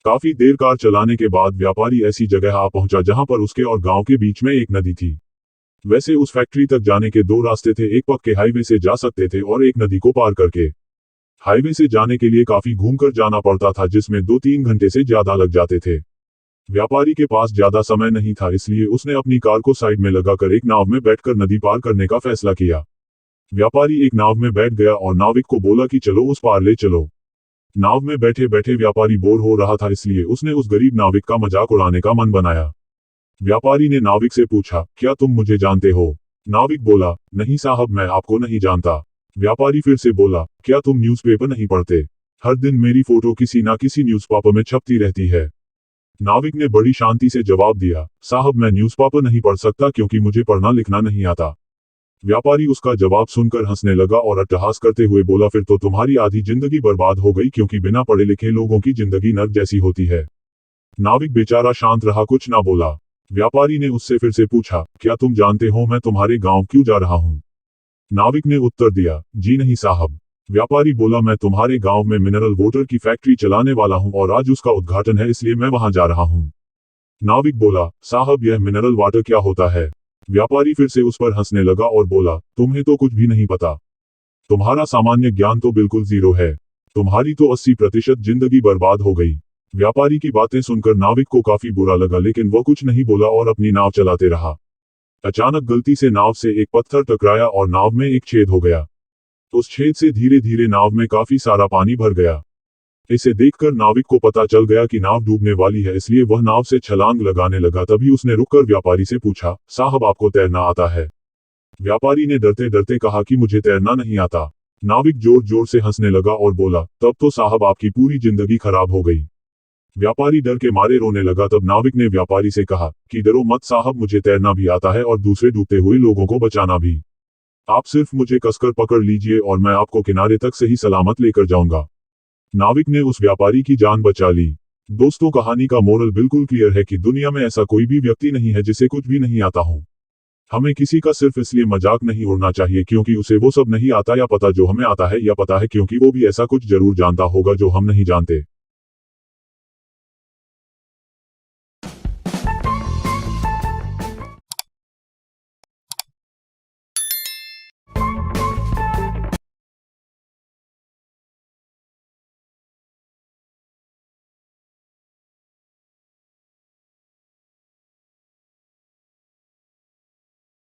काफी देर कार चलाने के बाद व्यापारी ऐसी जगह आ पहुंचा जहां पर उसके और गांव के बीच में एक नदी थी। वैसे उस फैक्ट्री तक जाने के दो रास्ते थे, एक पक्के हाईवे से जा सकते थे और एक नदी को पार करके। हाईवे से जाने के लिए काफी घूमकर जाना पड़ता था, जिसमें 2-3 घंटे से ज्यादा लग जाते थे। व्यापारी के पास ज्यादा समय नहीं था, इसलिए उसने अपनी कार को साइड में लगाकर एक नाव में बैठकर नदी पार करने का फैसला किया। व्यापारी एक नाव में बैठ गया और नाविक को बोला कि चलो उस पार ले चलो। नाव में बैठे बैठे व्यापारी बोर हो रहा था, इसलिए उसने उस गरीब नाविक का मजाक उड़ाने का मन बनाया। व्यापारी ने नाविक से पूछा, क्या तुम मुझे जानते हो? नाविक बोला, नहीं साहब, मैं आपको नहीं जानता। व्यापारी फिर से बोला, क्या तुम न्यूज़पेपर नहीं पढ़ते? हर दिन मेरी फोटो किसी ना किसी न्यूज़पेपर में छपती रहती है। नाविक ने बड़ी शांति से जवाब दिया, साहब मैं न्यूज़पेपर नहीं पढ़ सकता क्योंकि मुझे पढ़ना लिखना नहीं आता। व्यापारी उसका जवाब सुनकर हंसने लगा और अट्टहास करते हुए बोला, फिर तो तुम्हारी आधी जिंदगी बर्बाद हो गई, क्योंकि बिना पढ़े लिखे लोगों की जिंदगी नर्क जैसी होती है। नाविक बेचारा शांत रहा, कुछ ना बोला। व्यापारी ने उससे फिर से पूछा, क्या तुम जानते हो मैं तुम्हारे गांव क्यों जा रहा हूं? नाविक ने उत्तर दिया, जी नहीं साहब। व्यापारी बोला, मैं तुम्हारे गांव में मिनरल वाटर की फैक्ट्री चलाने वाला हूं और आज उसका उद्घाटन है, इसलिए मैं वहां जा रहा हूं। नाविक बोला, साहब यह मिनरल वाटर क्या होता है? व्यापारी फिर से उस पर हंसने लगा और बोला, तुम्हें तो कुछ भी नहीं पता। तुम्हारा सामान्य ज्ञान तो बिल्कुल जीरो है। तुम्हारी तो 80% जिंदगी बर्बाद हो गई। व्यापारी की बातें सुनकर नाविक को काफी बुरा लगा, लेकिन वो कुछ नहीं बोला और अपनी नाव चलाते रहा। अचानक गलती से नाव से एक पत्थर टकराया और नाव में एक छेद हो गया। उस छेद से धीरे धीरे नाव में काफी सारा पानी भर गया। इसे देखकर नाविक को पता चल गया कि नाव डूबने वाली है, इसलिए वह नाव से छलांग लगाने लगा। तभी उसने रुककर व्यापारी से पूछा, साहब आपको तैरना आता है? व्यापारी ने डरते डरते कहा कि मुझे तैरना नहीं आता। नाविक जोर जोर से हंसने लगा और बोला, तब तो साहब आपकी पूरी जिंदगी खराब हो गई। व्यापारी डर के मारे रोने लगा। तब नाविक ने व्यापारी से कहा कि डरो मत साहब, मुझे तैरना भी आता है और दूसरे डूबते हुए लोगों को बचाना भी। आप सिर्फ मुझे कसकर पकड़ लीजिए और मैं आपको किनारे तक सही सलामत लेकर जाऊंगा। नाविक ने उस व्यापारी की जान बचा ली। दोस्तों, कहानी का मोरल बिल्कुल क्लियर है कि दुनिया में ऐसा कोई भी व्यक्ति नहीं है जिसे कुछ भी नहीं आता हो। हमें किसी का सिर्फ इसलिए मजाक नहीं उड़ना चाहिए क्योंकि उसे वो सब नहीं आता या पता जो हमें आता है, या पता है क्योंकि वो भी ऐसा कुछ जरूर जानता होगा जो हम नहीं जानते।